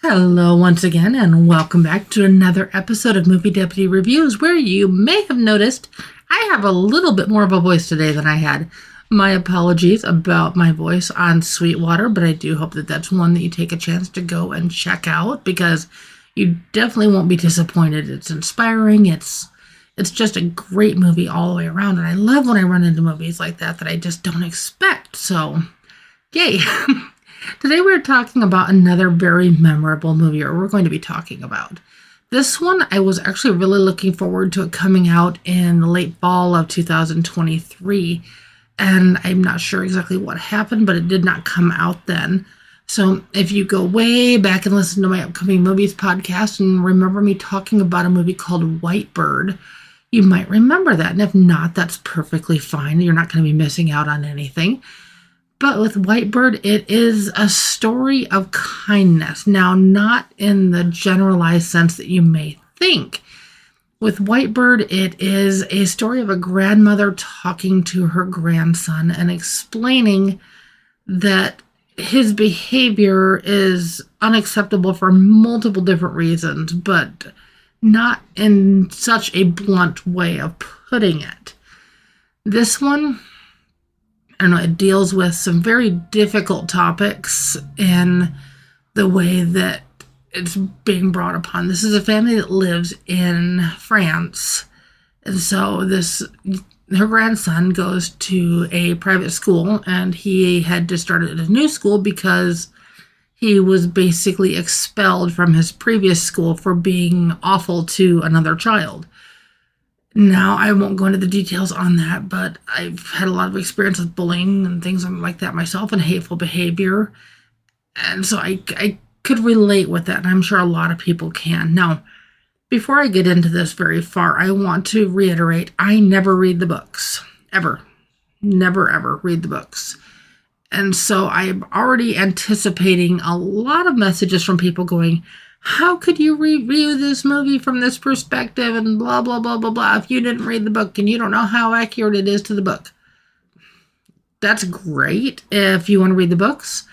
Hello once again, and welcome back to another episode of Movie Deputy Reviews, where you may have noticed I have a little bit more of a voice today than I had. My apologies about my voice on Sweetwater, but I do hope that that's one that you take a chance to go and check out, because you definitely won't be disappointed. It's inspiring, it's just a great movie all the way around, and I love when I run into movies like that I just don't expect, so yay! Today we're talking about another very memorable movie, or we're going to be talking about. This one, I was actually really looking forward to it coming out in the late fall of 2023, and I'm not sure exactly what happened, but it did not come out then. So if you go way back and listen to my upcoming movies podcast and remember me talking about a movie called White Bird, you might remember that, and if not, that's perfectly fine. You're not going to be missing out on anything. But with White Bird, it is a story of kindness. Now, not in the generalized sense that you may think. With White Bird, it is a story of a grandmother talking to her grandson and explaining that his behavior is unacceptable for multiple different reasons, but not in such a blunt way of putting it. This one, I don't know, it deals with some very difficult topics in the way that it's being brought upon. This is a family that lives in France. And so her grandson goes to a private school, and he had to start at a new school because he was basically expelled from his previous school for being awful to another child. Now, I won't go into the details on that, but I've had a lot of experience with bullying and things like that myself, and hateful behavior. And so I could relate with that, and I'm sure a lot of people can. Now, before I get into this very far, I want to reiterate, I never read the books. Ever. Never, ever read the books. And so I'm already anticipating a lot of messages from people going, how could you review this movie from this perspective and blah, blah, blah, blah, blah, if you didn't read the book and you don't know how accurate it is to the book? That's great if you want to read the books,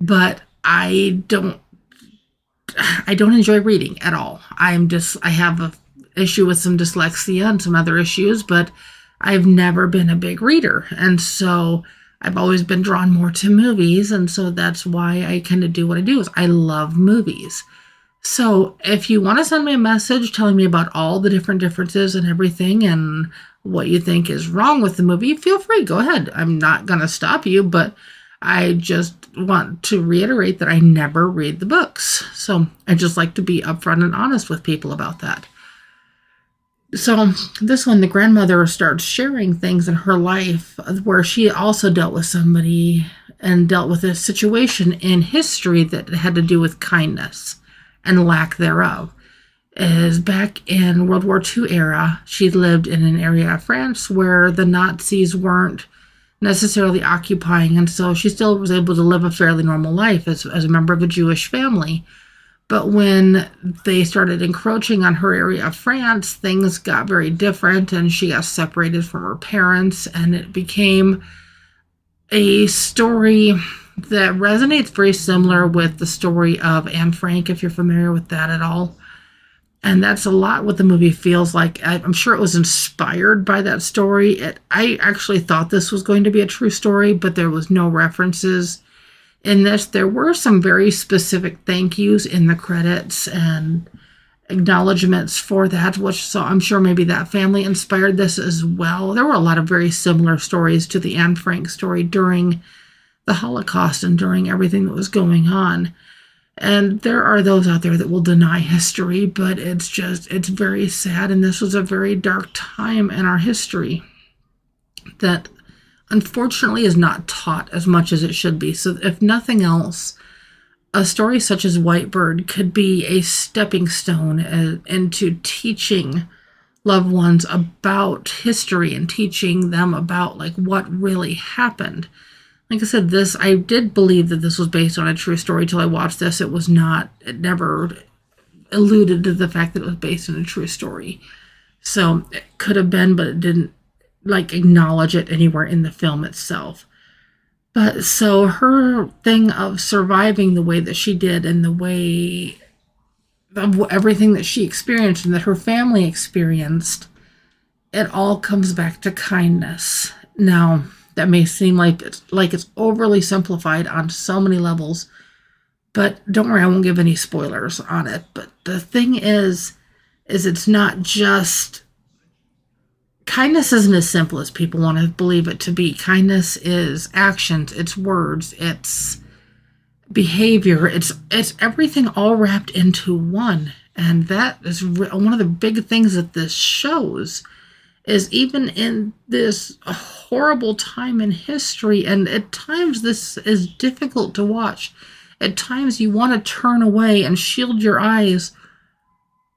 but I don't enjoy reading at all. I have an issue with some dyslexia and some other issues, but I've never been a big reader. And so I've always been drawn more to movies. And so that's why I kind of do what I do, is I love movies. So if you want to send me a message telling me about all the different differences and everything and what you think is wrong with the movie, feel free. Go ahead. I'm not going to stop you, but I just want to reiterate that I never read the books. So I just like to be upfront and honest with people about that. So this one, the grandmother starts sharing things in her life where she also dealt with somebody and dealt with a situation in history that had to do with kindness and lack thereof. Is back in World War II era, she lived in an area of France where the Nazis weren't necessarily occupying, and so she still was able to live a fairly normal life as a member of a Jewish family. But when they started encroaching on her area of France, things got very different, and she got separated from her parents, and it became a story that resonates very similar with the story of Anne Frank, if you're familiar with that at all. And that's a lot what the movie feels like. I'm sure it was inspired by that story. I actually thought this was going to be a true story, but there was no references in this. There were some very specific thank yous in the credits and acknowledgments for that, so I'm sure maybe that family inspired this as well. There were a lot of very similar stories to the Anne Frank story during the Holocaust and during everything that was going on. And there are those out there that will deny history, but it's very sad. And this was a very dark time in our history that unfortunately is not taught as much as it should be. So if nothing else, a story such as White Bird could be a stepping stone into teaching loved ones about history and teaching them about what really happened. Like I said, I did believe that this was based on a true story till I watched this. It was not. It never alluded to the fact that it was based on a true story. So it could have been, but it didn't acknowledge it anywhere in the film itself. But so her thing of surviving the way that she did and the way of everything that she experienced and that her family experienced, it all comes back to kindness. Now, that may seem like it's overly simplified on so many levels, but don't worry, I won't give any spoilers on it. But the thing is it's not just kindness isn't as simple as people want to believe it to be. Kindness is actions, it's words, it's behavior, it's everything all wrapped into one. And that is one of the big things that this shows, is even in this horrible time in history, and at times this is difficult to watch. At times you want to turn away and shield your eyes,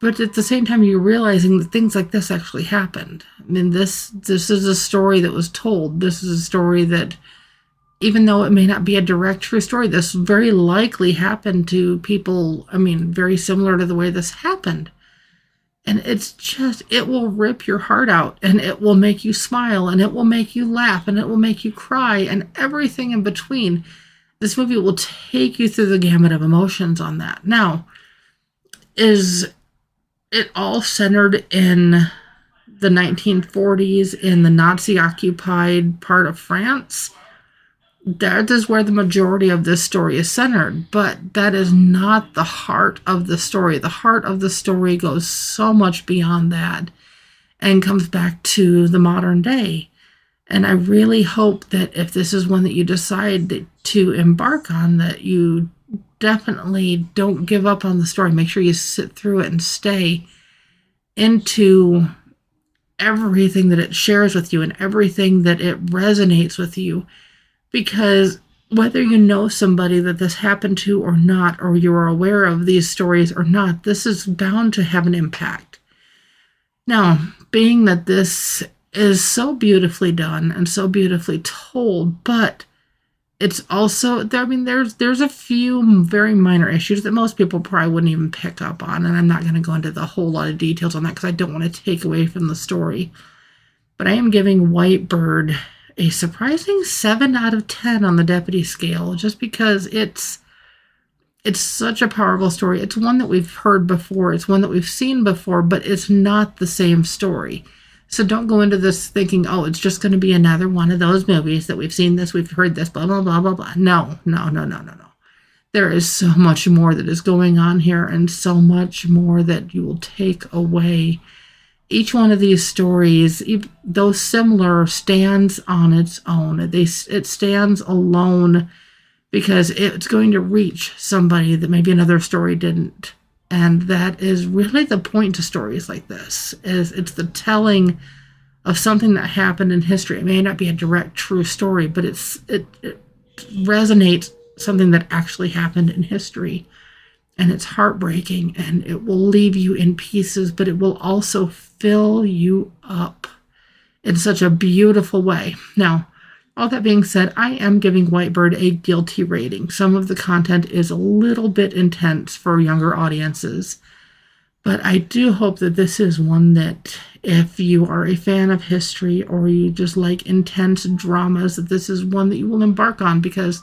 but at the same time you're realizing that things like this actually happened. I mean, this is a story that was told. This is a story that, even though it may not be a direct true story, this very likely happened to people, I mean, very similar to the way this happened. And it's just, it will rip your heart out, and it will make you smile, and it will make you laugh, and it will make you cry, and everything in between. This movie will take you through the gamut of emotions on that. Now, is it all centered in the 1940s in the Nazi-occupied part of France? That is where the majority of this story is centered, but that is not the heart of the story. The heart of the story goes so much beyond that and comes back to the modern day. And I really hope that if this is one that you decide to embark on, that you definitely don't give up on the story. Make sure you sit through it and stay into everything that it shares with you and everything that it resonates with you. Because whether you know somebody that this happened to or not, or you are aware of these stories or not, this is bound to have an impact. Now, being that this is so beautifully done and so beautifully told, but it's also, I mean, there's a few very minor issues that most people probably wouldn't even pick up on, and I'm not going to go into the whole lot of details on that because I don't want to take away from the story. But I am giving White Bird a surprising 7 out of 10 on the deputy scale, just because it's such a powerful story. It's one that we've heard before. It's one that we've seen before, but it's not the same story. So don't go into this thinking, oh, it's just going to be another one of those movies that we've seen this, we've heard this, blah, blah, blah, blah, blah. No. There is so much more that is going on here, and so much more that you will take away. Each one of these stories, though similar, stands on its own. It stands alone because it's going to reach somebody that maybe another story didn't. And that is really the point to stories like this, is it's the telling of something that happened in history. It may not be a direct true story, but it resonates something that actually happened in history. And it's heartbreaking, and it will leave you in pieces, but it will also fill you up in such a beautiful way. Now, all that being said, I am giving White Bird a guilty rating. Some of the content is a little bit intense for younger audiences, but I do hope that this is one that, if you are a fan of history or you just like intense dramas, that this is one that you will embark on, because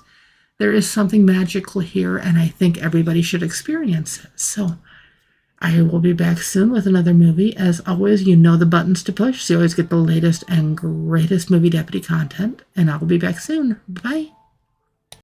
there is something magical here, and I think everybody should experience it. So I will be back soon with another movie. As always, you know the buttons to push, so you always get the latest and greatest Movie Deputy content, and I will be back soon. Bye.